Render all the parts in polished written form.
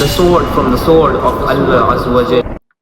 the sword from the sword of Allah Azza wa Jal.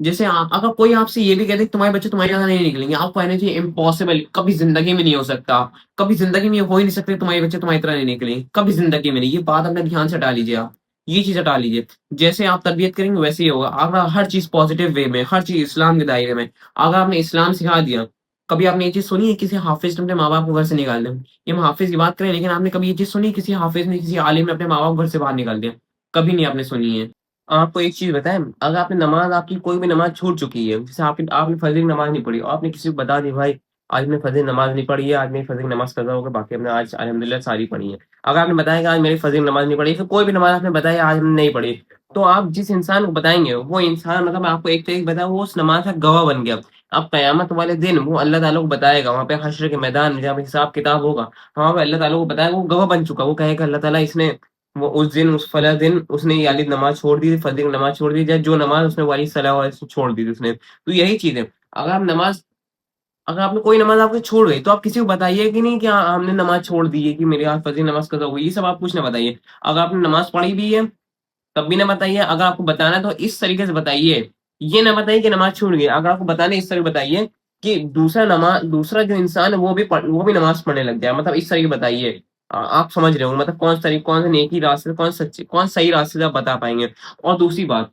جیسے اگر کوئی آپ سے یہ بھی کہتے کہ تمہارے بچے تمہاری طرح نہیں نکلیں گے، آپ کو کہنا چاہیے امپاسبل، کبھی زندگی میں نہیں ہو سکتا، کبھی زندگی میں یہ ہو ہی نہیں سکتے تمہارے بچے تمہاری طرح نہیں نکلیں، کبھی زندگی میں نہیں. یہ بات اپنے دھیان سے ہٹا لیجیے آپ، یہ چیز ہٹا لیجیے. جیسے آپ تربیت کریں گے ویسے ہی ہوگا. اگر ہر چیز پازیٹیو وے میں، ہر چیز اسلام کے دائرے میں، اگر آپ نے اسلام سکھا دیا. کبھی آپ نے یہ چیز سنی ہے کسی حافظ نے اپنے ماں باپ کو گھر سے نکال دیں؟ یہ ہم حافظ کی بات کریں، لیکن آپ نے کبھی یہ چیز سنی کسی حافظ نے، کسی عالم نے اپنے ماں باپ کو گھر سے باہر نکال دیا؟ کبھی نہیں آپ نے سنی ہے. آپ کو ایک چیز بتائیں، اگر آپ نے نماز، آپ کی کوئی بھی نماز چھوٹ چکی ہے، جیسے آپ نے فجر کی نماز نہیں پڑھی اور آپ نے کسی کو بتا دی بھائی آج میں فجر نماز نہیں پڑھی ہے، آج میری فجر کی نماز قضا ہوگا، باقی ہم نے آج الحمدللہ ساری پڑھی ہے. اگر آپ نے بتایا کہ آج میری فجر کی نماز نہیں پڑھی، پھر کوئی بھی نماز آپ نے بتایا آج ہم نے نہیں پڑھی، تو آپ جس انسان کو بتائیں گے وہ انسان، مطلب آپ کو ایک طریقے بتایا، وہ اس نماز کا گواہ بن گیا. اب قیامت والے دن وہ اللہ تعالیٰ کو بتائے گا، وہاں پہ حشر کے میدان میں جہاں پہ حساب کتاب ہوگا، وہاں پہ اللہ تعالیٰ کو بتائے گا، وہ گواہ بن چکا. وہ کہے گا اللہ تعالیٰ اس نے، وہ اس دن، اس فلاں دن اس نے یہ والی نماز چھوڑ دی تھی، فجر کی نماز چھوڑ دی تھی، جو نماز اس نے والی صلاح علیہ چھوڑ دی تھی اس نے. تو یہی چیز ہے. اگر آپ نماز، اگر آپ نے کوئی نماز آپ کو چھوڑ گئی تو آپ کسی کو بتائیے کہ نہیں کہ ہم نے نماز چھوڑ دی ہے، کہ میری آج فجر نماز قضا ہوئی، یہ سب آپ کچھ نہ بتائیے. اگر آپ نے نماز پڑھی بھی ہے تب بھی نہ بتائیے. اگر آپ کو بتانا ہے تو اس طریقے سے بتائیے، یہ نہ بتائیے کہ نماز چھوٹ گئی. اگر آپ کو بتانا ہے اس طرح بتائیے کہ دوسرا جو انسان ہے وہ بھی نماز پڑھنے لگ جائے، مطلب اس طریقے بتائیے. آپ سمجھ رہے ہو مطلب کون سا طریقہ، کون سے نیکی راستے، کون سچے، کون صحیح راستے سے آپ بتا پائیں گے. اور دوسری بات،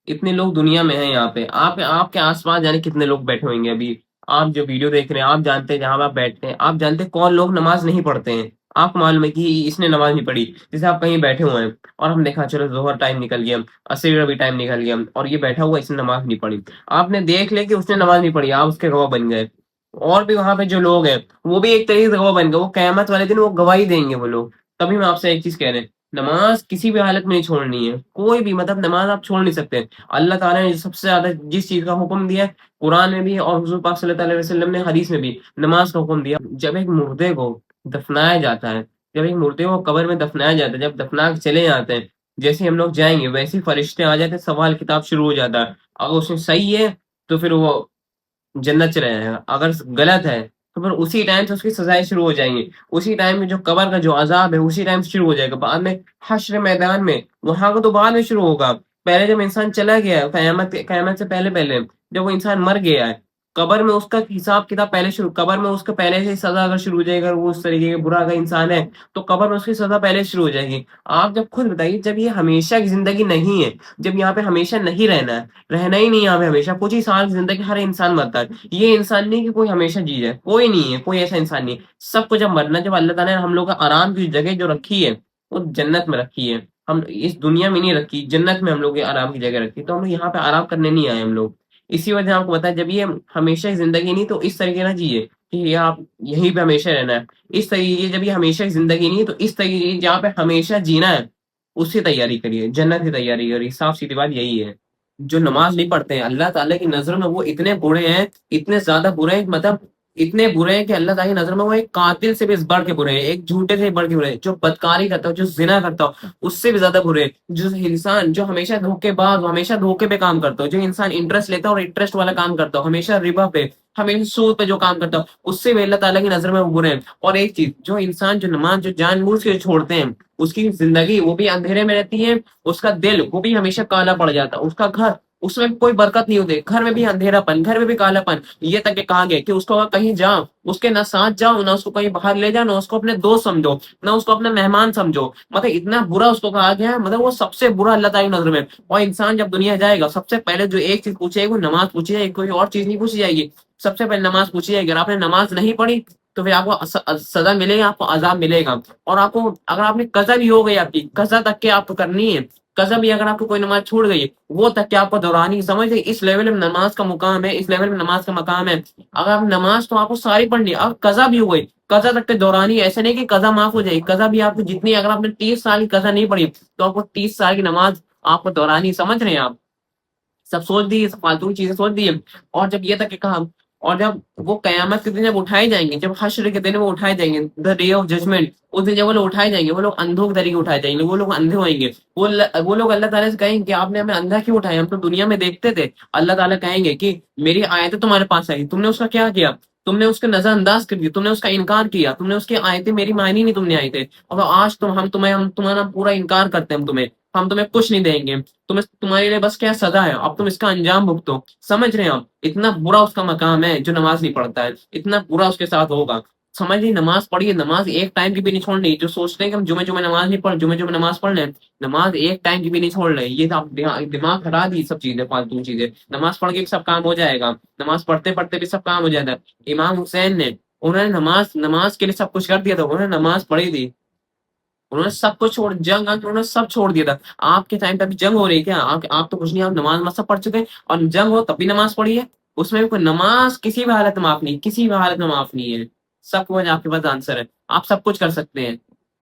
اتنے لوگ دنیا میں ہیں یہاں پہ، آپ کے آس پاس جانے کتنے لوگ بیٹھے ہوئیں گے ابھی. آپ جو ویڈیو دیکھ رہے ہیں، آپ جانتے ہیں جہاں آپ بیٹھتے ہیں، آپ جانتے ہیں کون لوگ نماز نہیں پڑھتے ہیں. آپ کو معلوم ہے کہ اس نے نماز نہیں پڑھی. جیسے آپ کہیں بیٹھے ہوئے ہیں اور ہم دیکھا چلو ظہر ٹائم نکل گیا، عصر کا بھی ٹائم نکل گیا، اور یہ بیٹھا ہوا اس نے نماز نہیں پڑھی. آپ نے دیکھ لیا کہ اس نے نماز نہیں پڑھی، آپ اس کے گواہ بن گئے. اور بھی وہاں پہ جو لوگ ہیں وہ بھی ایک طریقے سے گواہ بن گئے. وہ قیامت والے دن وہ گواہی دیں گے وہ لوگ. تبھی میں آپ سے ایک چیز کہہ رہے ہیں، نماز کسی بھی حالت میں نہیں چھوڑنی ہے، کوئی بھی، مطلب نماز آپ چھوڑ نہیں سکتے. اللہ تعالیٰ نے سب سے زیادہ جس چیز کا حکم دیا ہے قرآن میں بھی، اور حضور پاک صلی اللہ علیہ وسلم نے حدیث میں بھی نماز کا حکم دیا. جب ایک مردے کو دفنایا جاتا ہے، جب ایک مردے کو قبر میں دفنایا جاتا ہے، جب دفنا کے چلے جاتے ہیں، جیسے ہم لوگ جائیں گے ویسے ہی فرشتے آ جاتے ہیں، سوال کتاب شروع ہو جاتا ہے. اگر اس میں صحیح ہے تو پھر وہ جنت چلے جائے گا، اگر غلط ہے تو پھر اسی ٹائم سے اس کی سزائیں شروع ہو جائیں گی. اسی ٹائم میں جو قبر کا جو عذاب ہے اسی ٹائم سے شروع ہو جائے گا. بعد میں حشر میدان میں، وہاں کا تو بعد میں شروع ہوگا. پہلے جب انسان چلا گیا ہے، قیامت سے پہلے پہلے جب وہ انسان مر گیا ہے، قبر میں اس کا حساب کتاب پہلے شروع، قبر میں اس کا پہلے سے ہی سزا اگر شروع ہو جائے گا، وہ اس طریقے کا برا کا انسان ہے تو قبر میں اس کی سزا پہلے شروع ہو جائے گی. آپ جب خود بتائیے، جب یہ ہمیشہ کی زندگی نہیں ہے، جب یہاں پہ ہمیشہ نہیں رہنا ہے، رہنا ہی نہیں یہاں پہ ہمیشہ، کچھ ہی سال کی زندگی ہر انسان مرتا ہے. یہ انسان نہیں کہ کوئی ہمیشہ جی جائے، کوئی نہیں ہے، کوئی ایسا انسان نہیں ہے. سب کو جب مرنا، جب اللہ تعالیٰ نے ہم لوگ کا آرام کی جگہ جو رکھی ہے وہ جنت میں رکھی ہے. ہم اس دنیا میں نہیں رکھی، جنت میں ہم لوگ آرام کی جگہ رکھی. تو ہم لوگ یہاں پہ آرام کرنے نہیں آئے ہم لوگ. اسی وجہ سے آپ کو بتا ہے، جب یہ ہمیشہ کی زندگی نہیں تو اس طریقے نہ جیے کہ یہ آپ یہیں پہ ہمیشہ رہنا ہے. اس طریقے جب یہ ہمیشہ کی زندگی نہیں تو اس طریقے جہاں پہ ہمیشہ جینا ہے اس کی تیاری کریے، جنت کی تیاری کریے. صاف سیدھی بات یہی ہے. جو نماز نہیں پڑھتے ہیں اللہ تعالیٰ کی نظر میں وہ اتنے برے ہیں، اتنے زیادہ برے ہیں، مطلب اتنے برے ہیں کہ اللہ تعالیٰ کی نظر میں وہ ایک قاتل سے بھی بڑھ کے برے ہیں، ایک جھوٹے سے بھی بڑھ کے برے ہیں، جو بدکاری کرتا ہو، جو زنا کرتا ہو اس سے بھی زیادہ برے ہیں. جو انسان جو ہمیشہ دھوکے باز، ہمیشہ دھوکے پہ کام کرتا ہو، جو انسان انٹرسٹ لیتا ہو اور انٹرسٹ والا کام کرتا ہو، ہمیشہ ربا پہ، ہمیشہ سود پہ جو کام کرتا ہو، اس سے بھی اللہ تعالیٰ کی نظر میں وہ برے ہیں. اور ایک چیز، جو انسان جو نماز جو جان بوجھ کے چھوڑتے ہیں اس کی زندگی وہ بھی اندھیرے میں رہتی ہے، اس کا دل وہ بھی ہمیشہ کالا پڑ جاتا ہے، اس کا گھر، اس میں کوئی برکت نہیں ہوتی، گھر میں بھی اندھیرا پن، گھر میں بھی کالا پن. یہ تک کہ کہا گیا کہ اس کو اگر کہیں جاؤ، اس کے نہ ساتھ جاؤ، نہ اس کو کہیں باہر لے جاؤ، نہ اس کو اپنے دوست سمجھو، نہ اس کو اپنا مہمان سمجھو. مطلب اتنا برا اس کو کہا گیا ہے، مطلب وہ سب سے برا اللہ تعالی کی نظر میں. اور انسان جب دنیا جائے گا سب سے پہلے جو ایک چیز پوچھے گا وہ نماز پوچھی جائے گی، کوئی اور چیز نہیں پوچھی جائے گی. سب سے پہلے نماز پوچھی جائے گی. اگر آپ نے نماز نہیں پڑھی تو پھر آپ کو سزا ملے گا، آپ کو عذاب ملے گا. اور آپ کو اگر آپ نے قضا بھی ہو گئی، آپ کی قضا تک کے آپ کو کرنی ہے. قضا بھی اگر آپ کو کوئی نماز چھوڑ گئی وہ تک کہ آپ کو دورانی، سمجھ لیں اس لیول میں نماز کا مقام ہے، اس لیول میں نماز کا مقام ہے. اگر آپ نماز تو آپ کو ساری پڑھنی ہے، اب قضا بھی ہو گئی، قضا تک کے دورانی. ایسے نہیں کہ قضا معاف ہو جائے، قضا بھی آپ کو جتنی، اگر آپ نے 30 سال کی قضا نہیں پڑھی تو آپ کو 30 سال کی نماز آپ کو دورانی. سمجھ رہے ہیں آپ؟ سب سوچ دیے، سب فالتو کی چیزیں سوچ دیے. اور جب یہ تک کہ کہا، اور جب وہ قیامت کے دن جب اٹھائے جائیں گے، جب حشر کے دن وہ اٹھائے جائیں گے، دا ڈے آف ججمنٹ، اس دن جب وہ لوگ اٹھائے جائیں گے، وہ لوگ اندھوں کے طریقے اٹھائے جائیں گے، وہ لوگ اندھے ہوئیں گے. وہ لوگ اللہ تعالیٰ سے کہیں گے کہ آپ نے ہمیں اندھا کیوں اٹھایا، ہم تو دنیا میں دیکھتے تھے. اللہ تعالیٰ کہیں گے کہ میری آیتیں تمہارے پاس آئی، تم نے اس کا کیا کیا؟ تم نے اس کو نظر انداز کر دیا، تم نے اس کا انکار کیا، تم نے اس کی آیتیں میری معنی نہیں، تم نے آئے تھے، اور آج ہم تمہارا پورا انکار کرتے ہیں، ہم تمہیں کچھ نہیں دیں گے، تمہارے لیے بس کیا سزا ہے، اب تم اس کا انجام بھگتو۔ سمجھ رہے ہیں آپ؟ اتنا برا اس کا مقام ہے جو نماز نہیں پڑھتا ہے، اتنا برا اس کے ساتھ ہوگا۔ سمجھ لی، نماز پڑھیے، نماز ایک ٹائم کی بھی نہیں چھوڑنی۔ جو سوچتے ہیں کہ ہم جمعے نماز نہیں پڑھ، جمعے نماز پڑھ لیں، نماز ایک ٹائم کی بھی نہیں چھوڑ رہے، یہ آپ دماغ ہٹا دی سب چیزیں، فالتو چیزیں۔ نماز پڑھ کے بھی سب کام ہو جائے گا، نماز پڑھتے پڑھتے بھی سب کام ہو جاتا ہے۔ امام حسین نے، انہوں نے نماز کے لیے سب کچھ کر دیا تھا، انہوں نے نماز پڑھی تھی، انہوں نے سب کچھ چھوڑ، جنگ انہوں نے سب چھوڑ دیا تھا۔ آپ کے ٹائم پہ ابھی جنگ ہو رہی ہے کیا؟ آپ تو کچھ نہیں، آپ نماز سب پڑھ چکے ہیں، اور جنگ ہو تب بھی نماز پڑھی ہے؟ اس میں بھی کوئی نماز کسی بھی حالت میں معاف نہیں، کسی بھی حالت میں معاف نہیں ہے۔ سب کچھ آپ کے پاس آنسر ہے، آپ سب کچھ کر سکتے ہیں۔